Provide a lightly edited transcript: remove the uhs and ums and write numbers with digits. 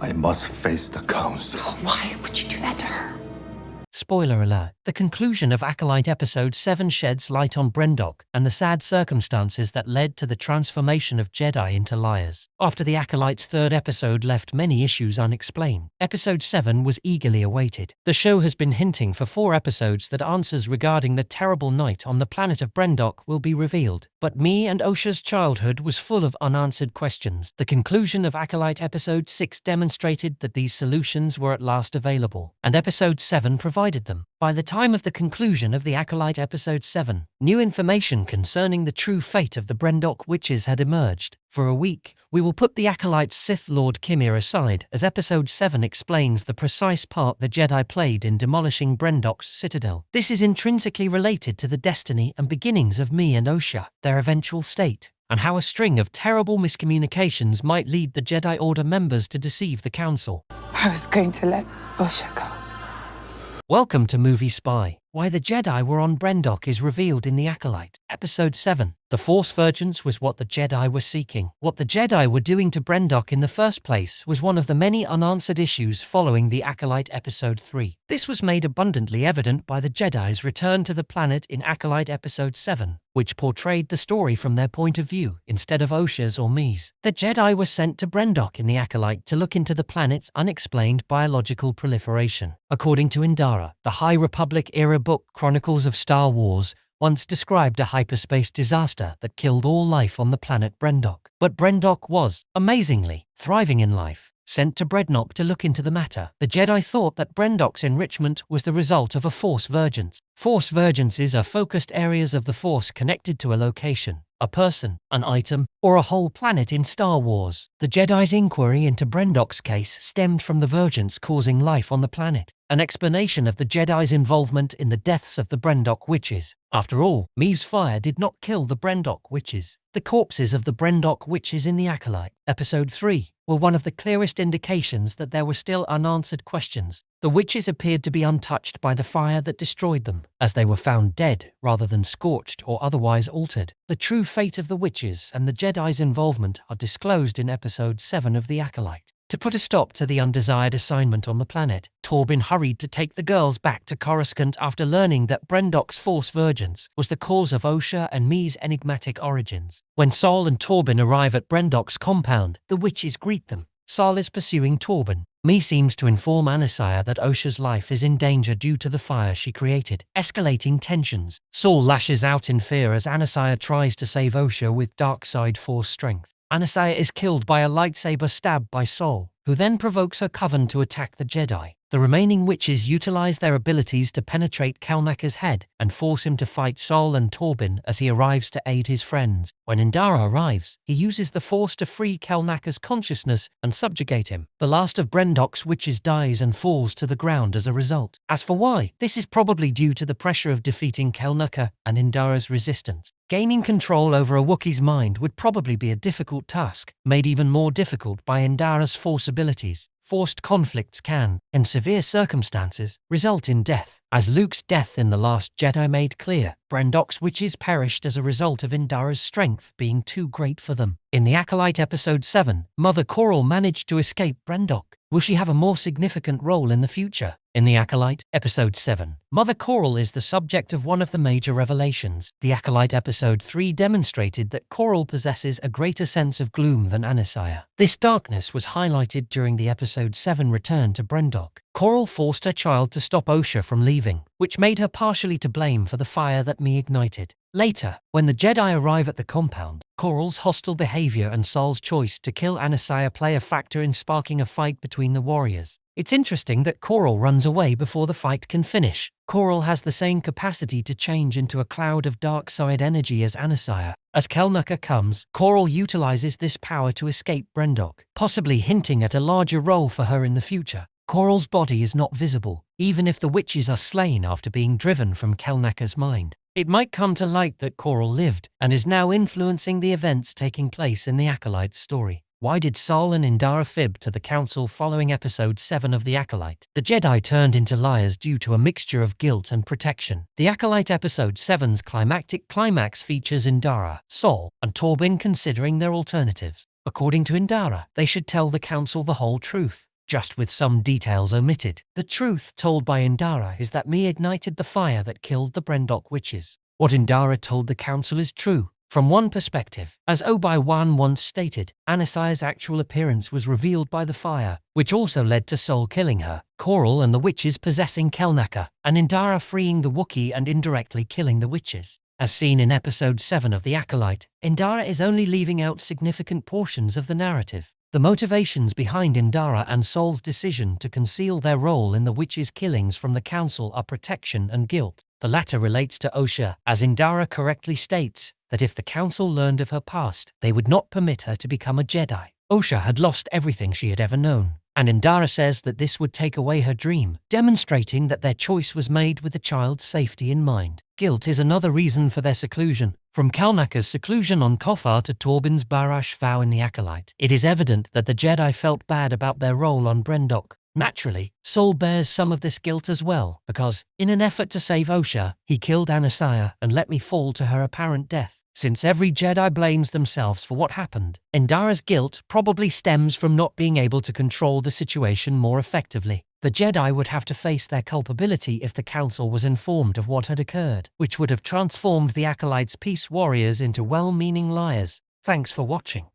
I must face the council. Why would you do that to her? Spoiler alert, the conclusion of Acolyte Episode 7 sheds light on Brendok and the sad circumstances that led to the transformation of Jedi into liars. After the Acolyte's third episode left many issues unexplained, Episode 7 was eagerly awaited. The show has been hinting for 4 episodes that answers regarding the terrible night on the planet of Brendok will be revealed. But Mae and Osha's childhood was full of unanswered questions. The conclusion of Acolyte Episode 6 demonstrated that these solutions were at last available, and Episode 7 provided them. By the time of the conclusion of the Acolyte Episode 7, new information concerning the true fate of the Brendok witches had emerged. For a week, we will put the Acolyte's Sith Lord Qimir aside, as Episode 7 explains the precise part the Jedi played in demolishing Brendok's citadel. This is intrinsically related to the destiny and beginnings of Mae and Osha, their eventual state, and how a string of terrible miscommunications might lead the Jedi Order members to deceive the Council. I was going to let Osha go. Welcome to Movie Spy. Why the Jedi were on Brendok is revealed in the Acolyte. Episode 7. The Force Vergence was what the Jedi were seeking. What the Jedi were doing to Brendok in the first place was one of the many unanswered issues following the Acolyte Episode 3. This was made abundantly evident by the Jedi's return to the planet in Acolyte Episode 7, which portrayed the story from their point of view instead of Osha's or Mae's. The Jedi were sent to Brendok in the Acolyte to look into the planet's unexplained biological proliferation. According to Indara, the High Republic-era book Chronicles of Star Wars once described a hyperspace disaster that killed all life on the planet Brendok. But Brendok was, amazingly, thriving in life. Sent to Brendok to look into the matter, the Jedi thought that Brendok's enrichment was the result of a Force Vergence. Force Vergences are focused areas of the Force connected to a location, a person, an item, or a whole planet in Star Wars. The Jedi's inquiry into Brendok's case stemmed from the Vergence causing life on the planet, an explanation of the Jedi's involvement in the deaths of the Brendok witches. After all, Mae's fire did not kill the Brendok witches. The corpses of the Brendok witches in the Acolyte, Episode 3, were one of the clearest indications that there were still unanswered questions. The witches appeared to be untouched by the fire that destroyed them, as they were found dead rather than scorched or otherwise altered. The true fate of the witches and the Jedi's involvement are disclosed in Episode 7 of the Acolyte. To put a stop to the undesired assignment on the planet, Torben hurried to take the girls back to Coruscant after learning that Brendok's Force Vergence was the cause of Osha and Mae's enigmatic origins. When Saul and Torben arrive at Brendok's compound, the witches greet them. Saul is pursuing Torben. Mae seems to inform Anasaya that Osha's life is in danger due to the fire she created, escalating tensions. Saul lashes out in fear as Anasaya tries to save Osha with darkside Force strength. Anasaya is killed by a lightsaber stab by Saul, who then provokes her coven to attack the Jedi. The remaining witches utilize their abilities to penetrate Kelnaka's head and force him to fight Saul and Torben as he arrives to aid his friends. When Indara arrives, he uses the Force to free Kelnaka's consciousness and subjugate him. The last of Brendok's witches dies and falls to the ground as a result. As for why, this is probably due to the pressure of defeating Kelnaka and Indara's resistance. Gaining control over a Wookiee's mind would probably be a difficult task, made even more difficult by Indara's Force abilities. Forced conflicts can, in severe circumstances, result in death. As Luke's death in The Last Jedi made clear, Brendok's witches perished as a result of Indara's strength being too great for them. In the Acolyte Episode 7, Mother Coral managed to escape Brendok. Will she have a more significant role in the future? In the Acolyte, Episode 7, Mother Coral is the subject of one of the major revelations. The Acolyte Episode 3 demonstrated that Coral possesses a greater sense of gloom than Anasaya. This darkness was highlighted during the Episode 7 return to Brendok. Coral forced her child to stop Osha from leaving, which made her partially to blame for the fire that Mae ignited. Later, when the Jedi arrive at the compound, Coral's hostile behavior and Saul's choice to kill Anasaya play a factor in sparking a fight between the warriors. It's interesting that Coral runs away before the fight can finish. Coral has the same capacity to change into a cloud of darkside energy as Anasaya. As Kelnaka comes, Coral utilizes this power to escape Brendok, possibly hinting at a larger role for her in the future. Coral's body is not visible, even if the witches are slain after being driven from Kelnaka's mind. It might come to light that Coral lived and is now influencing the events taking place in the Acolyte's story. Why did Saul and Indara fib to the Council following Episode 7 of the Acolyte? The Jedi turned into liars due to a mixture of guilt and protection. The Acolyte Episode 7's climactic climax features Indara, Saul, and Torben considering their alternatives. According to Indara, they should tell the Council the whole truth. just with some details omitted. The truth told by Indara is that Mae ignited the fire that killed the Brendok witches. What Indara told the council is true. From one perspective, as Obi-Wan once stated, Anasai's actual appearance was revealed by the fire, which also led to Sol killing her, Coral and the witches possessing Kelnaka, and Indara freeing the Wookiee and indirectly killing the witches. As seen in Episode 7 of The Acolyte, Indara is only leaving out significant portions of the narrative. The motivations behind Indara and Sol's decision to conceal their role in the witches' killings from the council are protection and guilt. The latter relates to Osha, as Indara correctly states that if the council learned of her past, they would not permit her to become a Jedi. Osha had lost everything she had ever known, and Indara says that this would take away her dream, demonstrating that their choice was made with the child's safety in mind. Guilt is another reason for their seclusion. From Kalnaka's seclusion on Kofar to Torbin's Barash vow in The Acolyte, it is evident that the Jedi felt bad about their role on Brendok. Naturally, Sol bears some of this guilt as well, because, in an effort to save Osha, he killed Anasaya and let me fall to her apparent death. Since every Jedi blames themselves for what happened, Indara's guilt probably stems from not being able to control the situation more effectively. The Jedi would have to face their culpability if the Council was informed of what had occurred, which would have transformed the Acolyte's peace warriors into well-meaning liars. Thanks for watching.